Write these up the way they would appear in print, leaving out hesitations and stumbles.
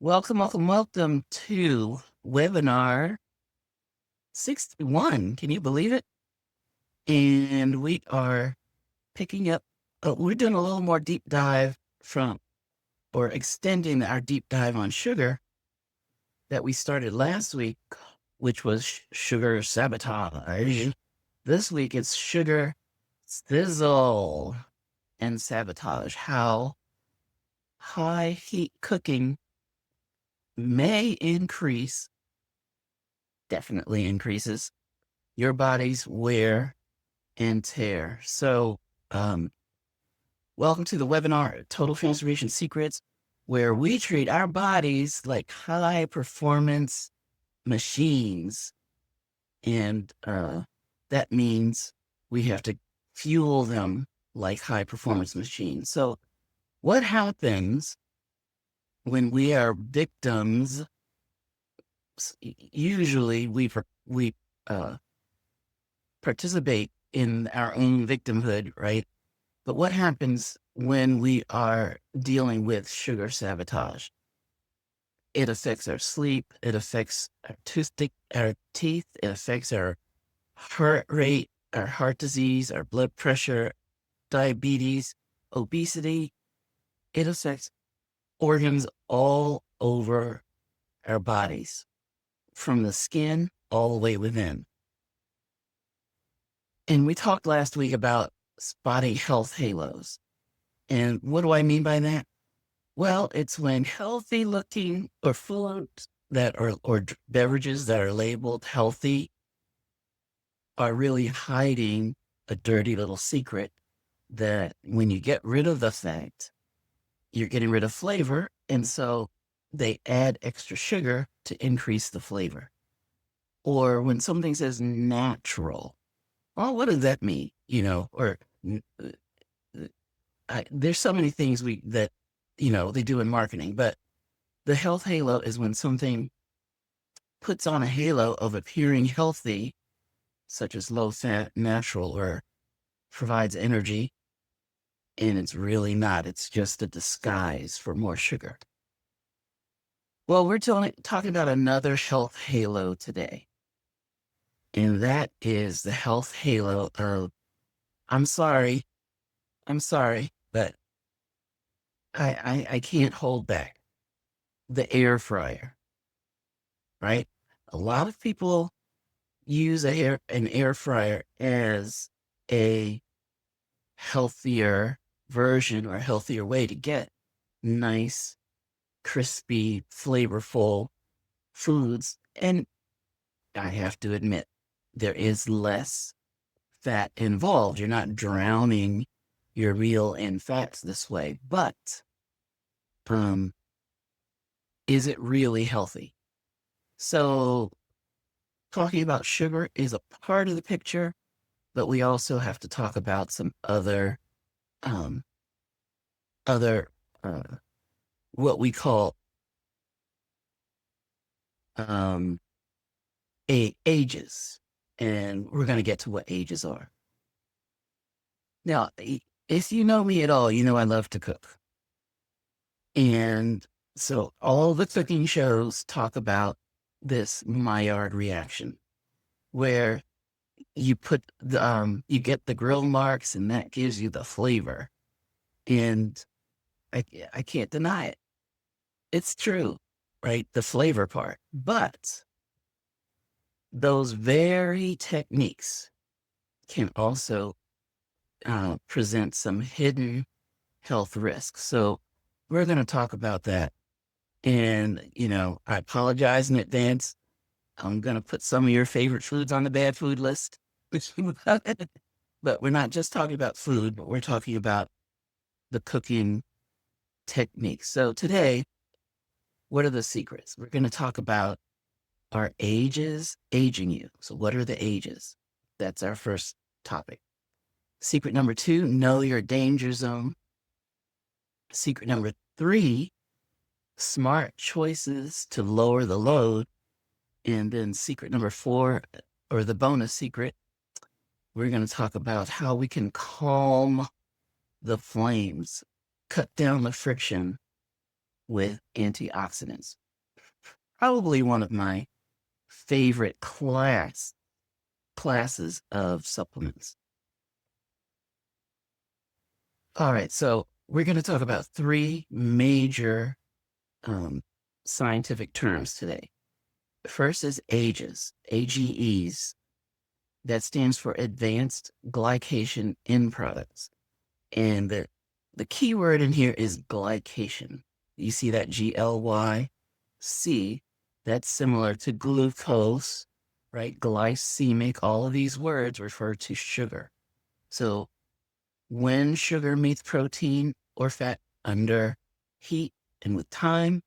Welcome to webinar 61. Can you believe it? And we are picking up, we're doing a little more deep dive or extending our deep dive on sugar that we started last week, which was sugar sabotage. This week it's sugar sizzle and sabotage. How high heat cooking may definitely increases your body's wear and tear. So, welcome to the webinar, Total Transformation Secrets, where we treat our bodies like high performance machines. And that means we have to fuel them like high performance machines. So, what happens when we are victims? Usually we participate in our own victimhood, right? But what happens when we are dealing with sugar sabotage? It affects our sleep. It affects our teeth. It affects our heart rate, our heart disease, our blood pressure, diabetes, obesity. It affects organs all over our bodies, from the skin all the way within. And we talked last week about spotting health halos. And what do I mean by that? Well, it's when healthy looking or foods or beverages that are labeled healthy are really hiding a dirty little secret that when you get rid of the fat, you're getting rid of flavor. And so they add extra sugar to increase the flavor. Or when something says natural, well, what does that mean? There's so many things that they do in marketing, but the health halo is when something puts on a halo of appearing healthy, such as low fat, natural, or provides energy, and it's really not. It's just a disguise for more sugar. Well, we're talking about another health halo today, and that is the health halo of, I'm sorry, but I can't hold back. The air fryer, right? A lot of people use an air fryer as a healthier version or a healthier way to get nice, crispy, flavorful foods. And I have to admit, there is less fat involved. You're not drowning your meal in fats this way, but is it really healthy? So talking about sugar is a part of the picture, but we also have to talk about some other um, what we call ages, and we're going to get to what ages are. Now, if you know me at all, you know I love to cook. And so all the cooking shows talk about this Maillard reaction, where you put you get the grill marks, and that gives you the flavor. And I can't deny it. It's true, right? The flavor part. But those very techniques can also present some hidden health risks. So we're going to talk about that. And, I apologize in advance. I'm going to put some of your favorite foods on the bad food list. But we're not just talking about food, but we're talking about the cooking techniques. So today, what are the secrets? We're going to talk about our ages aging you. So what are the ages? That's our first topic. Secret number 2, know your danger zone. Secret number 3, smart choices to lower the load. And then secret number 4, or the bonus secret, we're going to talk about how we can calm the flames, cut down the friction with antioxidants. Probably one of my favorite classes of supplements. All right, so we're going to talk about three major scientific terms today. The first is AGEs, AGEs. That stands for Advanced Glycation End Products. And the key word in here is glycation. You see that GLYC? That's similar to glucose, right? Glycemic, all of these words refer to sugar. So when sugar meets protein or fat under heat and with time,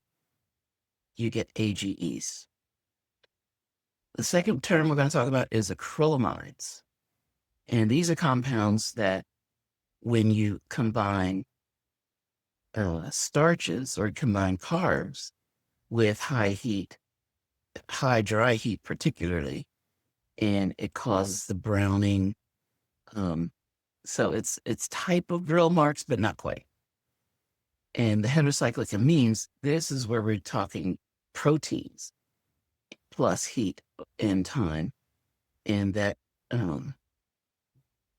you get AGEs. The second term we're going to talk about is acrylamides. And these are compounds that when you combine starches or combine carbs with high heat, high dry heat particularly, and it causes the browning. So it's type of grill marks, but not quite. And the heterocyclic amines, this is where we're talking proteins plus heat and time, and that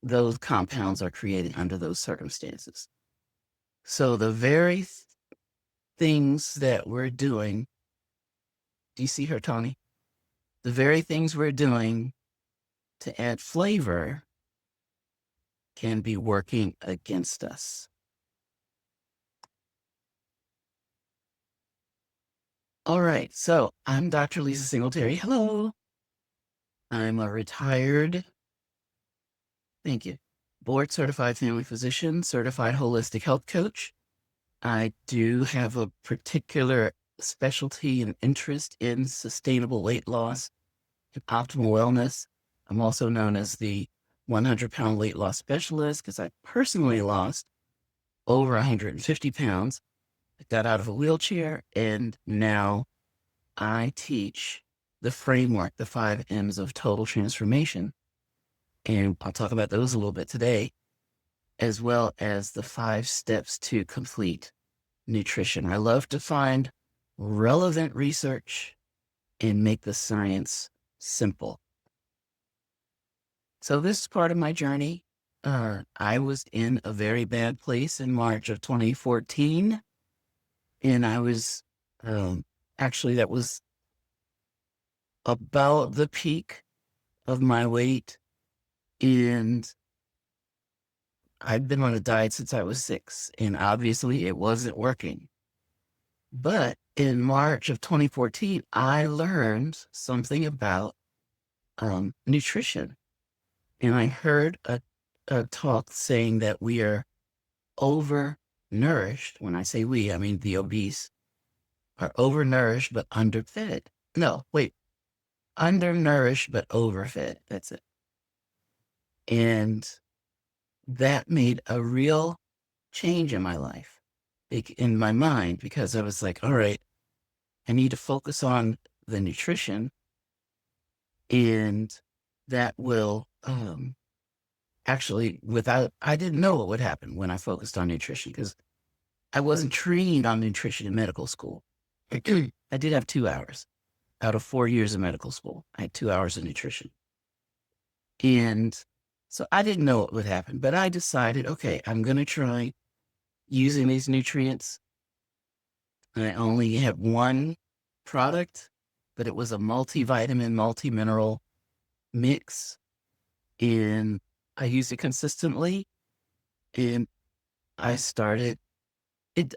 those compounds are created under those circumstances. So the very things that we're doing, do you see her, Tony? The very things we're doing to add flavor can be working against us. All right, so I'm DrLisa Singletary. Hello. I'm a retired, thank you, board-certified family physician, certified holistic health coach. I do have a particular specialty and interest in sustainable weight loss and optimal wellness. I'm also known as the 100-pound weight loss specialist because I personally lost over 150 pounds. I got out of a wheelchair, and now I teach the framework, the 5 M's of total transformation. And I'll talk about those a little bit today, as well as the 5 steps to complete nutrition. I love to find relevant research and make the science simple. So this is part of my journey. I was in a very bad place in March of 2014. And I was, actually, that was about the peak of my weight. And I'd been on a diet since I was 6, and obviously it wasn't working. But in March of 2014, I learned something about nutrition. And I heard a talk saying that we are overnourished. When I say we, I mean the obese are overnourished but underfed. No, wait, undernourished but overfed. That's it. And that made a real change in my life, in my mind, because I was like, all right, I need to focus on the nutrition, and that will actually, I didn't know what would happen when I focused on nutrition because I wasn't trained on nutrition in medical school. I did have 2 hours out of 4 years of medical school. I had 2 hours of nutrition. And so I didn't know what would happen, but I decided, okay, I'm going to try using these nutrients. And I only had one product, but it was a multivitamin, multi-mineral mix. And I used it consistently. And I started,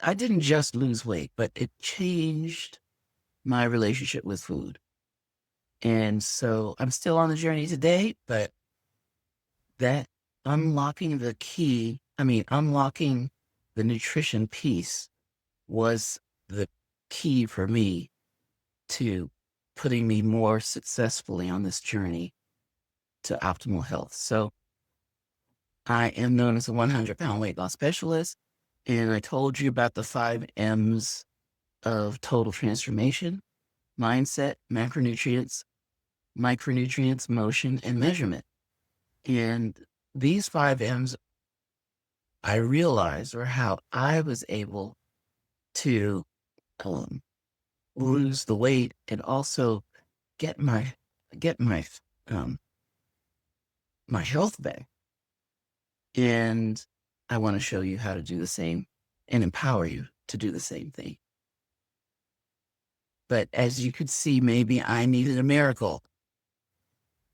I didn't just lose weight, but it changed my relationship with food. And so I'm still on the journey today, but that unlocking the nutrition piece was the key for me to putting me more successfully on this journey to optimal health. So I am known as a 100-pound weight loss specialist, and I told you about the 5 M's of total transformation: mindset, macronutrients, micronutrients, motion, and measurement. And these 5 M's, I realized, or how I was able to um, lose the weight and also get my um, my health back. And I want to show you how to do the same and empower you to do the same thing. But as you could see, maybe I needed a miracle.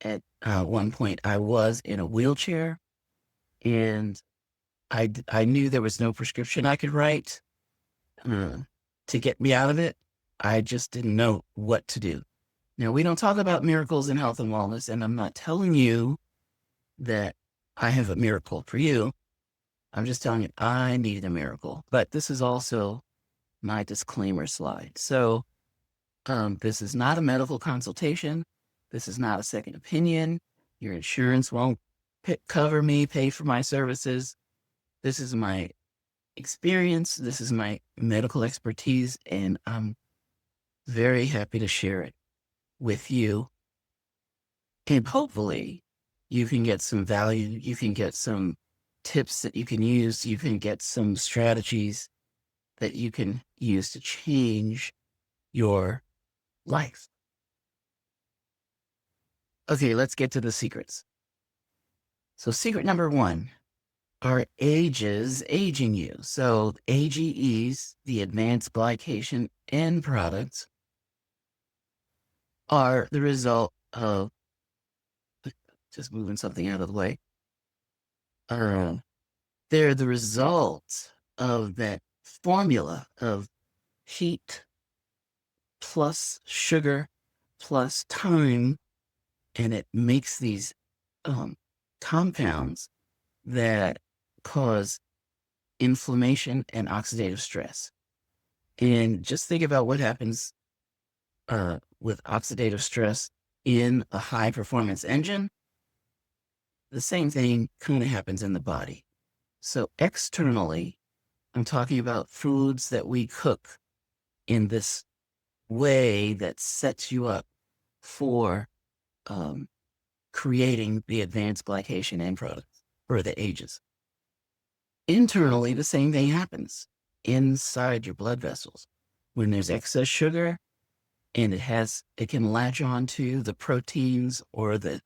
At one point, I was in a wheelchair, and I knew there was no prescription I could write uh, to get me out of it. I just didn't know what to do. Now, we don't talk about miracles in health and wellness, and I'm not telling you that I have a miracle for you. I'm just telling you I needed a miracle. But this is also my disclaimer slide. So this is not a medical consultation. This is not a second opinion. Your insurance won't cover me, pay for my services. This is my experience. This is my medical expertise, and I'm very happy to share it with you. And hopefully you can get some value. You can get some tips that you can use. You can get some strategies that you can use to change your life. Okay, let's get to the secrets. So secret number one are ages aging you. So AGEs, the advanced glycation end products, are the result of, just moving something out of the way, they're the result of that formula of heat plus sugar plus time, and it makes these compounds that cause inflammation and oxidative stress. And just think about what happens with oxidative stress in a high performance engine. The same thing kind of happens in the body. So externally, I'm talking about foods that we cook in this way that sets you up for creating the advanced glycation end products or the AGEs. Internally, the same thing happens inside your blood vessels. When there's excess sugar and it can latch on to the proteins or the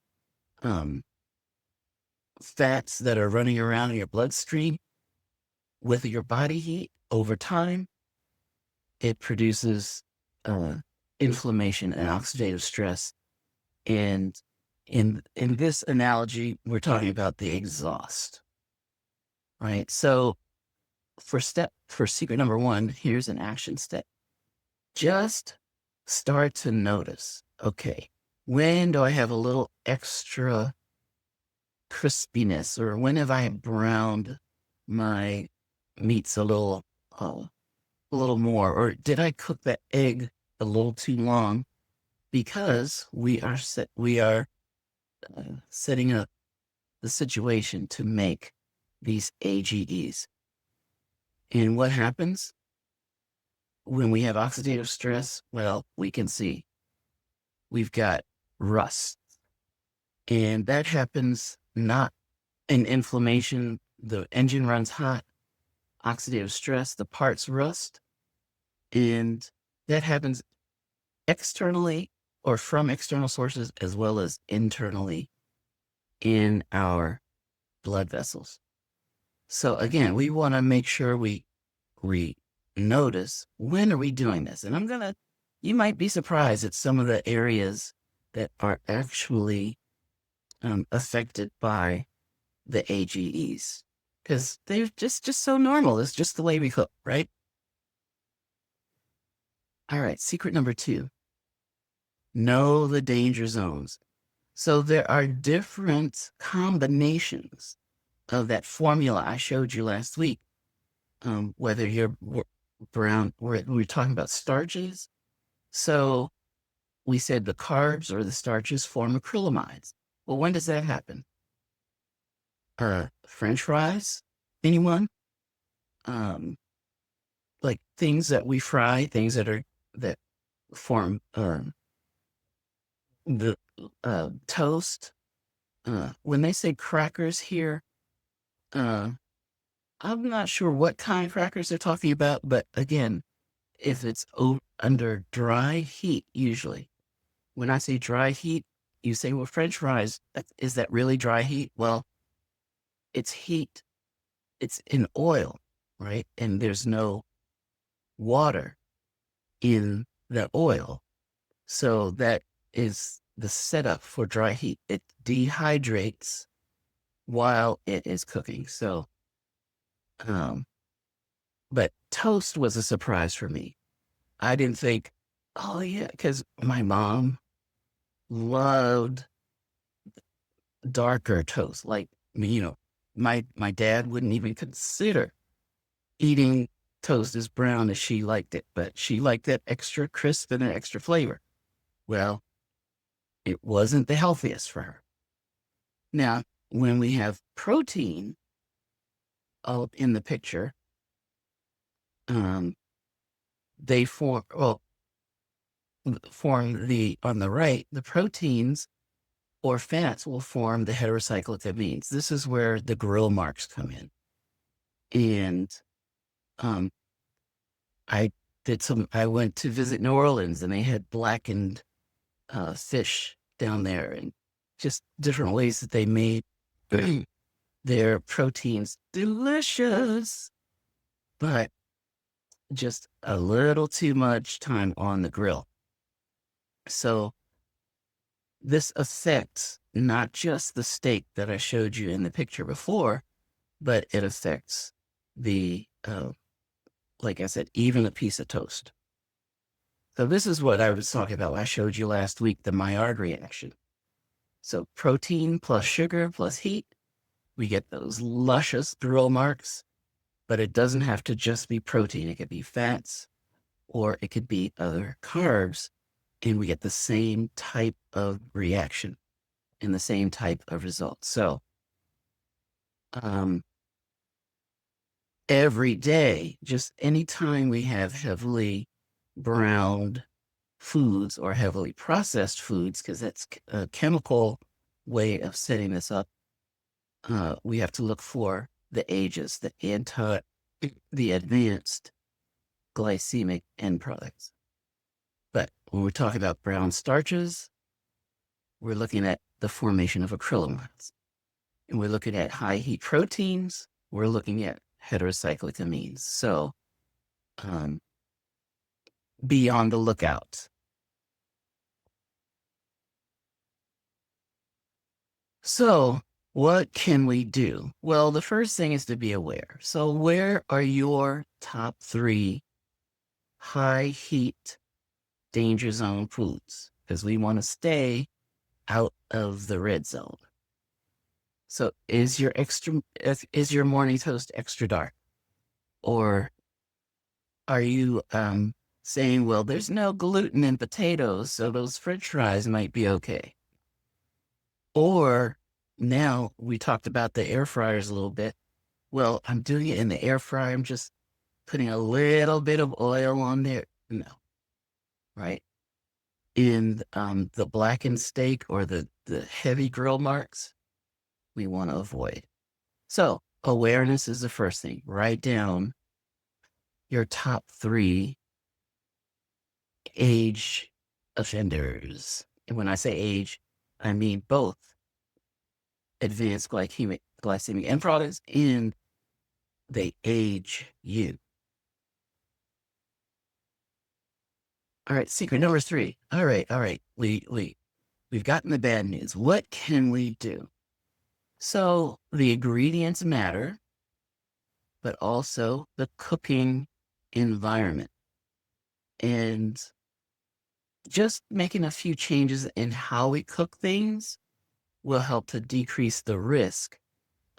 fats that are running around in your bloodstream with your body heat over time, it produces inflammation and oxidative stress. And in this analogy, we're talking about the exhaust, right? So for secret number one, here's an action step. Just start to notice, okay, when do I have a little extra crispiness, or when have I browned my meats a little more, or did I cook that egg a little too long? Because we are setting up the situation to make these AGEs. And what happens when we have oxidative stress? Well, we can see we've got rust, and that happens not in inflammation. The engine runs hot, oxidative stress, the parts rust, and that happens externally or from external sources as well as internally in our blood vessels. So again, we want to make sure we notice, when are we doing this? And you might be surprised at some of the areas that are actually affected by the AGEs, because they're just so normal. It's just the way we cook, right? All right, secret number two, know the danger zones. So there are different combinations of that formula I showed you last week. Whether you're brown, we're talking about starches. So we said the carbs or the starches form acrylamides. Well, when does that happen? French fries? Anyone? Like things that we fry, things that form the toast. When they say crackers here, I'm not sure what kind of crackers they're talking about, but again, if it's under dry heat, usually. When I say dry heat, you say, well, French fries, is that really dry heat? Well, it's heat, it's in oil, right? And there's no water in the oil. So that is the setup for dry heat. It dehydrates while it is cooking. So, but toast was a surprise for me. I didn't think, oh yeah, because my mom loved darker toast. Like, my dad wouldn't even consider eating toast as brown as she liked it, but she liked that extra crisp and an extra flavor. Well, it wasn't the healthiest for her. Now, when we have protein up in the picture, they form on the right, the proteins or fats will form the heterocyclic amines. This is where the grill marks come in. And um, I went to visit New Orleans and they had blackened fish down there and just different ways that they made their proteins delicious, but just a little too much time on the grill. So this affects not just the steak that I showed you in the picture before, but it affects the, like I said, even a piece of toast. So this is what I was talking about. I showed you last week, the Maillard reaction. So protein plus sugar plus heat, we get those luscious grill marks, but it doesn't have to just be protein. It could be fats or it could be other carbs, and we get the same type of reaction and the same type of result. So every day, just anytime we have heavily browned foods or heavily processed foods, because that's a chemical way of setting this up, we have to look for the AGEs, the advanced glycemic end products. But when we're talking about brown starches, we're looking at the formation of acrylamides. And we're looking at high heat proteins, we're looking at heterocyclic amines. So be on the lookout. So what can we do? Well, the first thing is to be aware. So where are your top 3 high heat danger zone foods? Because we want to stay out of the red zone. So is your morning toast extra dark? Or are you saying, well, there's no gluten in potatoes, so those French fries might be okay? Or now we talked about the air fryers a little bit. Well, I'm doing it in the air fryer. I'm just putting a little bit of oil on there. No, right? In the blackened steak or the heavy grill marks, we want to avoid. So awareness is the first thing. Write down your top 3 age offenders. And when I say age, I mean both advanced glycemic end products and they age you. All right, secret number 3. All right. We've gotten the bad news. What can we do? So the ingredients matter, but also the cooking environment. And just making a few changes in how we cook things will help to decrease the risk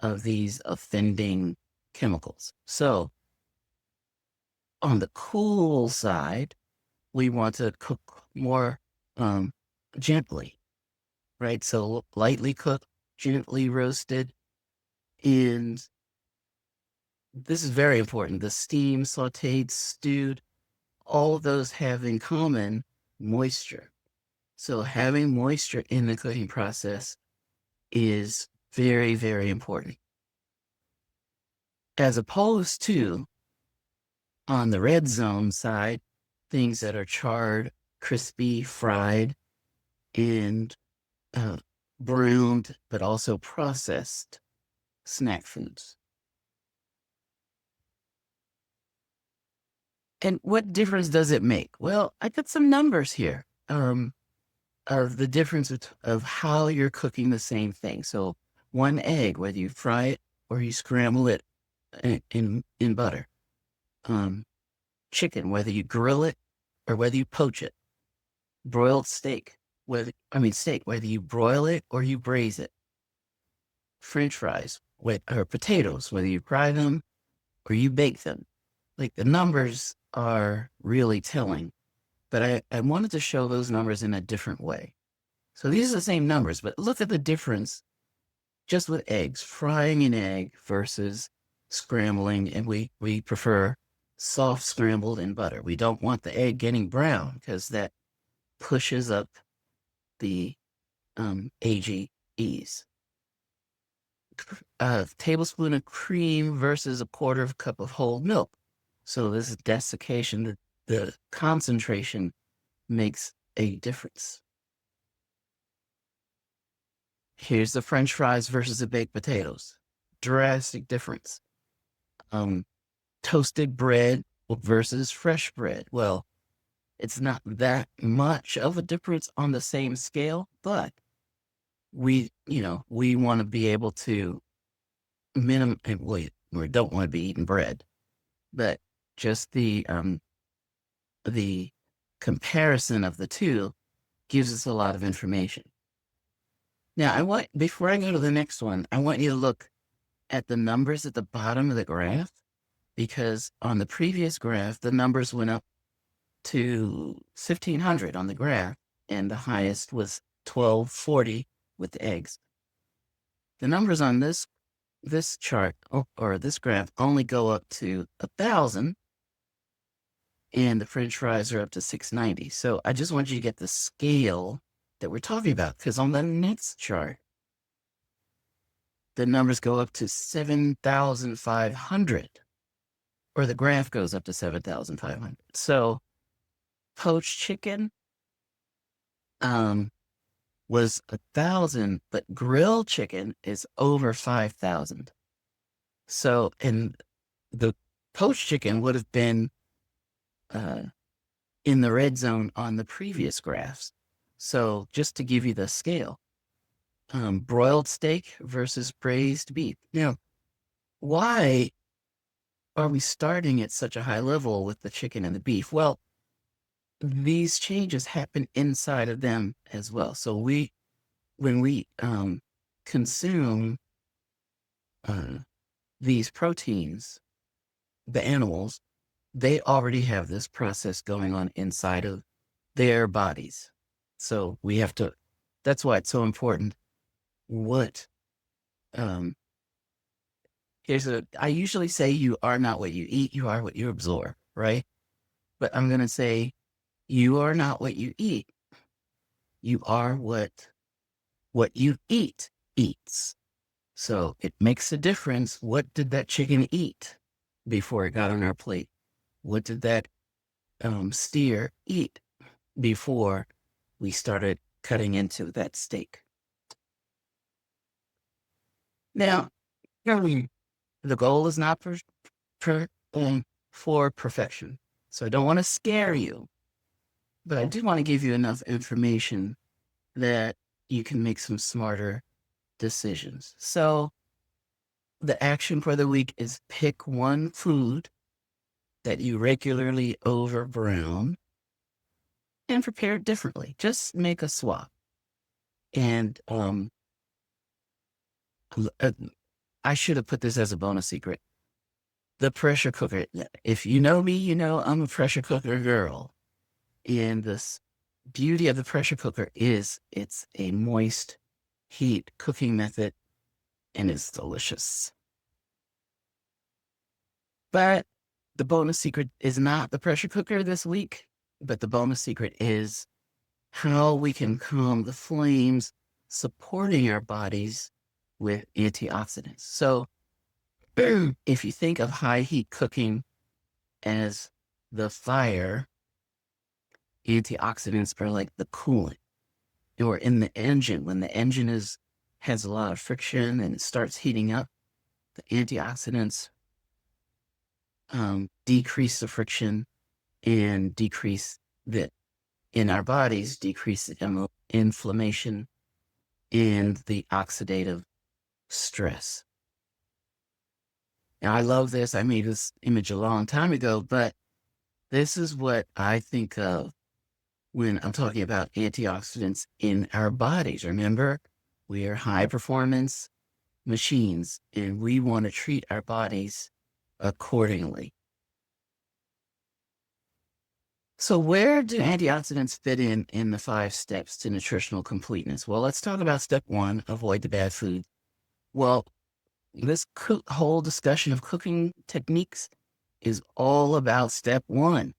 of these offending chemicals. So on the cool side, we want to cook more gently, right? So lightly cooked, gently roasted. And this is very important. The steamed, sauteed, stewed, all of those have in common moisture. So having moisture in the cooking process is very, very important. As opposed to on the red zone side, things that are charred, crispy, fried, and browned, but also processed snack foods. And what difference does it make? Well, I got some numbers here of the difference of how you're cooking the same thing. So one egg, whether you fry it or you scramble it in butter. Chicken, whether you grill it or whether you poach it. Broiled steak, whether you broil it or you braise it. French fries, or potatoes, whether you fry them or you bake them. Like, the numbers are really telling, but I wanted to show those numbers in a different way. So these are the same numbers, but look at the difference just with eggs, frying an egg versus scrambling. And we prefer soft scrambled in butter. We don't want the egg getting brown because that pushes up the AGEs. A tablespoon of cream versus a quarter of a cup of whole milk. So this is desiccation. The concentration makes a difference. Here's the French fries versus the baked potatoes. Drastic difference. Toasted bread versus fresh bread. Well, it's not that much of a difference on the same scale, but we want to be able to we don't want to be eating bread, but just the comparison of the two gives us a lot of information. Now, before I go to the next one, I want you to look at the numbers at the bottom of the graph, because on the previous graph, the numbers went up to 1,500 on the graph, and the highest was 1,240 with the eggs. The numbers on this chart or this graph only go up to 1,000, and the French fries are up to 690. So I just want you to get the scale that we're talking about, because on the next chart, the numbers go up to 7,500, or the graph goes up to 7,500. So poached chicken was 1,000, but grilled chicken is over 5,000. So, and the poached chicken would have been in the red zone on the previous graphs. So just to give you the scale, broiled steak versus braised beef. Now, why are we starting at such a high level with the chicken and the beef? Well, these changes happen inside of them as well. So when we consume these proteins, the animals, they already have this process going on inside of their bodies. So we have to, that's why it's so important. I usually say you are not what you eat, you are what you absorb, right? But I'm going to say you are not what you eat. You are what you eat eats. So it makes a difference. What did that chicken eat before it got on our plate? What did that steer eat before we started cutting into that steak? Now, the goal is not for perfection. So I don't want to scare you, but I do want to give you enough information that you can make some smarter decisions. So the action for the week is pick one food that you regularly over brown and prepare it differently. Just make a swap. And I should have put this as a bonus secret. The pressure cooker. If you know me, you know I'm a pressure cooker girl. And this beauty of the pressure cooker is it's a moist heat cooking method, and it's delicious. But the bonus secret is not the pressure cooker this week, but the bonus secret is how we can calm the flames, supporting our bodies with antioxidants. So if you think of high heat cooking as the fire, antioxidants are like the coolant, or in the engine, when the engine has a lot of friction and it starts heating up, the antioxidants decrease the friction and decrease the, in our bodies, decrease the inflammation and the oxidative stress. Now, I love this. I made this image a long time ago, but this is what I think of when I'm talking about antioxidants in our bodies. Remember, we are high performance machines and we want to treat our bodies accordingly. So where do antioxidants fit in the 5 steps to nutritional completeness? Well, let's talk about step 1, avoid the bad food. Well, this whole discussion of cooking techniques is all about step 1.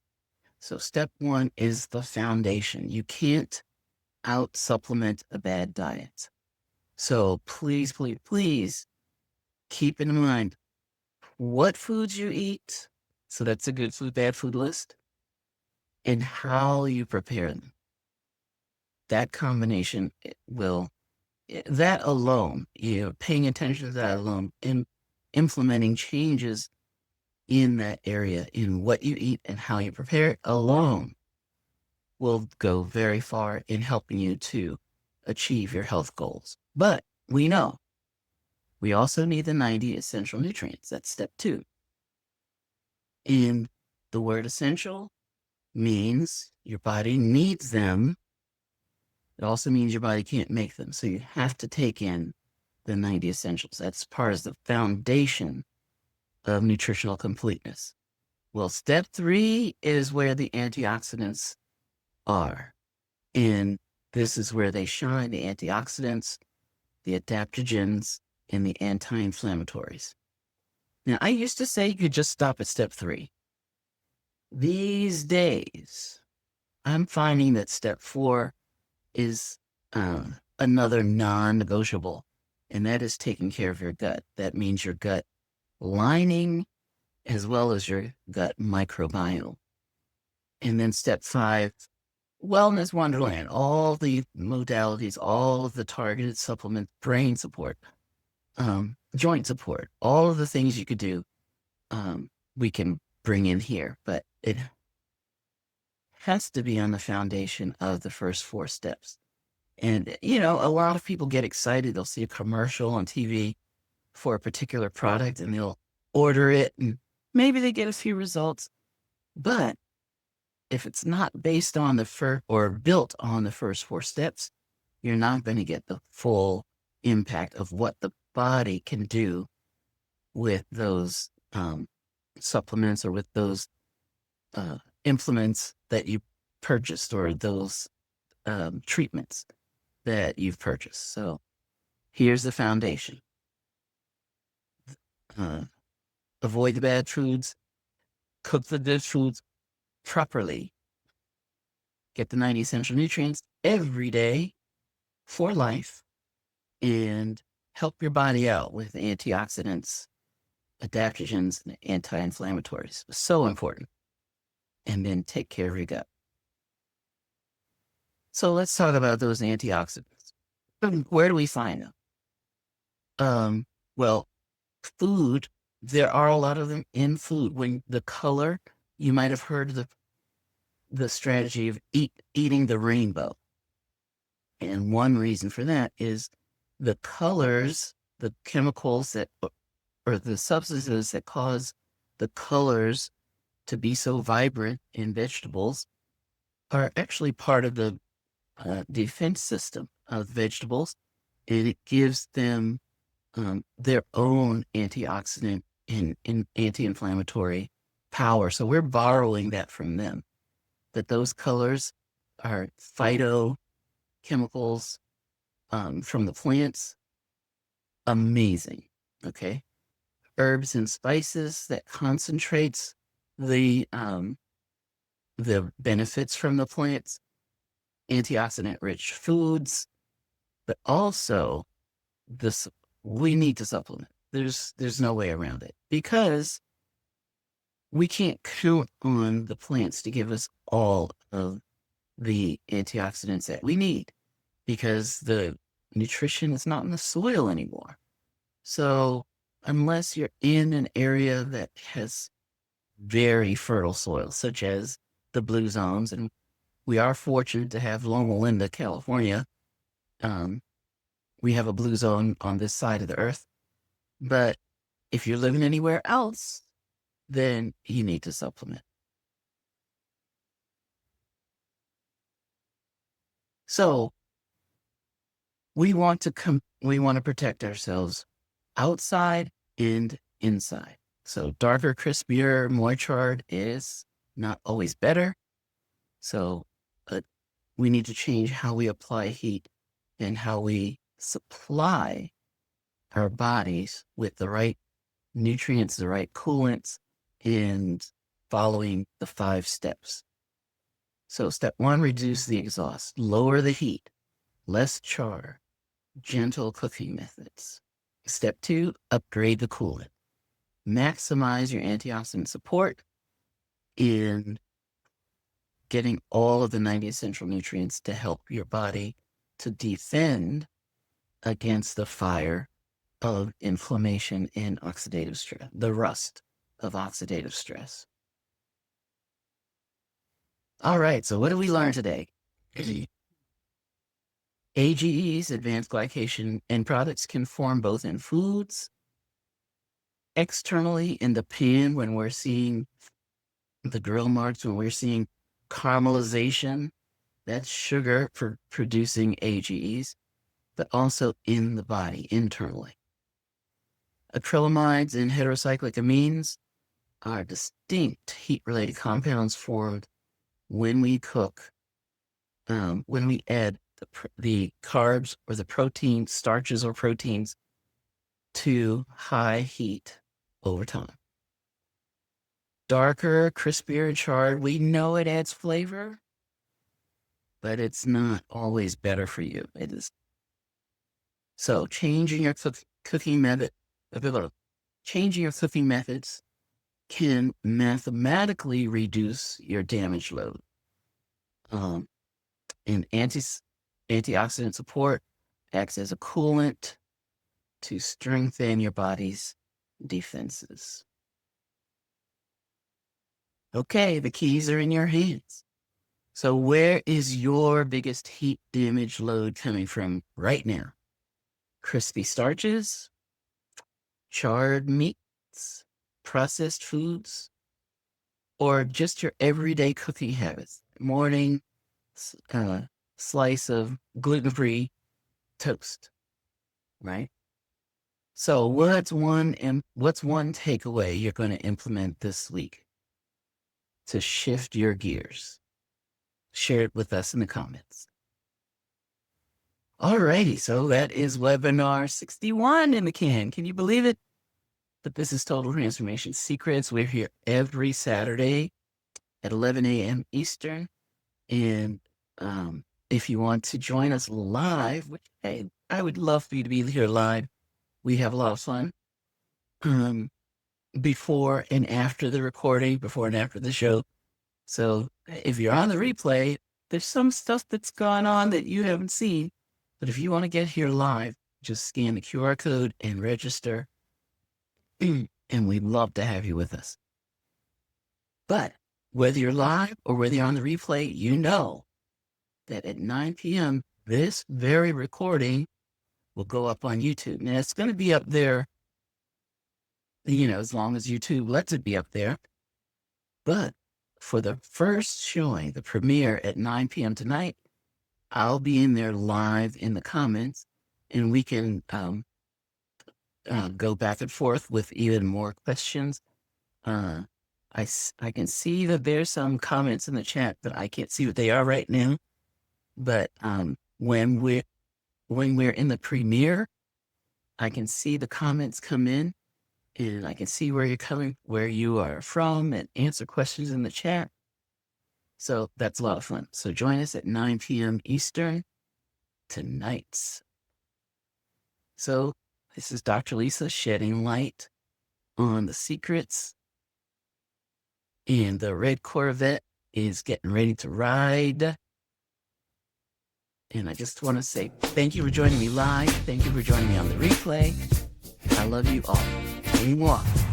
So step 1 is the foundation. You can't out supplement a bad diet. So please, please, please keep in mind what foods you eat. So that's a good food, bad food list, and how you prepare them. That combination that alone, paying attention to that alone, and implementing changes in that area, in what you eat and how you prepare it alone, will go very far in helping you to achieve your health goals. But we know we also need the 90 essential nutrients. That's step 2. And the word essential means your body needs them. It also means your body can't make them. So you have to take in the 90 essentials. That's part of the foundation of nutritional completeness. Well, step 3 is where the antioxidants are. And this is where they shine, the antioxidants, the adaptogens, and the anti-inflammatories. Now, I used to say you could just stop at step 3. These days, I'm finding that step 4 is another non-negotiable, and that is taking care of your gut. That means your gut lining as well as your gut microbiome. And then step 5, wellness wonderland, all the modalities, all of the targeted supplements, brain support, joint support, all of the things you could do, we can bring in here, but it has to be on the foundation of the first 4 steps. And, a lot of people get excited. They'll see a commercial on TV for a particular product and they'll order it and maybe they get a few results. But if it's not based on or built on the first 4 steps, you're not going to get the full impact of what the body can do with those supplements or with those implements that you purchased or those treatments that you've purchased. So here's the foundation. Avoid the bad foods, cook the good foods properly, get the 90 essential nutrients every day for life, and help your body out with antioxidants, adaptogens, and anti-inflammatories. So important. And then take care of your gut. So let's talk about those antioxidants. Where do we find them? Well, food, there are a lot of them in food. When the color, you might have heard of the strategy of eating the rainbow. And one reason for that is the colors, the chemicals or the substances that cause the colors to be so vibrant in vegetables are actually part of the defense system of vegetables, and it gives them their own antioxidant and anti-inflammatory power. So we're borrowing that from them. That those colors are phytochemicals from the plants. Amazing. Okay. Herbs and spices that concentrates the benefits from the plants, antioxidant-rich foods, but also we need to supplement. There's no way around it because we can't count on the plants to give us all of the antioxidants that we need because the nutrition is not in the soil anymore. So unless you're in an area that has very fertile soil, such as the blue zones, and we are fortunate to have Loma Linda, California. We have a blue zone on this side of the earth. But if you're living anywhere else, then you need to supplement. So we want to protect ourselves outside and inside. So darker, crispier, more charred is not always better. So we need to change how we apply heat and how we supply our bodies with the right nutrients, the right coolants, and following the 5 steps. So step 1, reduce the exhaust, lower the heat, less char, gentle cooking methods. Step 2, upgrade the coolant. Maximize your antioxidant support in getting all of the 90 essential nutrients to help your body to defend against the fire of inflammation and oxidative stress, the rust of oxidative stress. All right, so what did we learn today? AGEs, advanced glycation end products, can form both in foods, externally in the pan when we're seeing the grill marks, when we're seeing caramelization, that's sugar for producing AGEs, but also in the body, internally. Acrylamides and heterocyclic amines are distinct heat-related compounds formed when we cook, when we add the carbs or the protein, starches or proteins to high heat over time. Darker, crispier, charred, we know it adds flavor, but it's not always better for you. It is. So changing your cooking method, changing your cooking methods can mathematically reduce your damage load. And antioxidant support acts as a coolant to strengthen your body's defenses. Okay, the keys are in your hands. So where is your biggest heat damage load coming from right now? Crispy starches, charred meats, processed foods, or just your everyday cooking habits? Morning slice of gluten-free toast, right? So what's one takeaway you're going to implement this week to shift your gears? Share it with us in the comments. Alrighty, so that is webinar 61 in the can. Can you believe it? But this is Total Transformation Secrets. We're here every Saturday at 11 a.m. Eastern. And if you want to join us live, which, hey, I would love for you to be here live. We have a lot of fun. Before and after the recording, before and after the show. So if you're on the replay, there's some stuff that's gone on that you haven't seen. But if you want to get here live, just scan the QR code and register. And we'd love to have you with us. But whether you're live or whether you're on the replay, you know that at 9 p.m., this very recording will go up on YouTube. Now, it's going to be up there, as long as YouTube lets it be up there. But for the first showing, the premiere at 9 p.m. tonight, I'll be in there live in the comments, and we can go back and forth with even more questions. I can see that there's some comments in the chat, but I can't see what they are right now. But when we're in the premiere, I can see the comments come in, and I can see where you are from, and answer questions in the chat. So that's a lot of fun. So join us at 9 p.m. Eastern tonight. So this is DrLisa shedding light on the secrets. And the red Corvette is getting ready to ride And I just want to say thank you for joining me live. Thank you for joining me on the replay. I love you all. Mwah.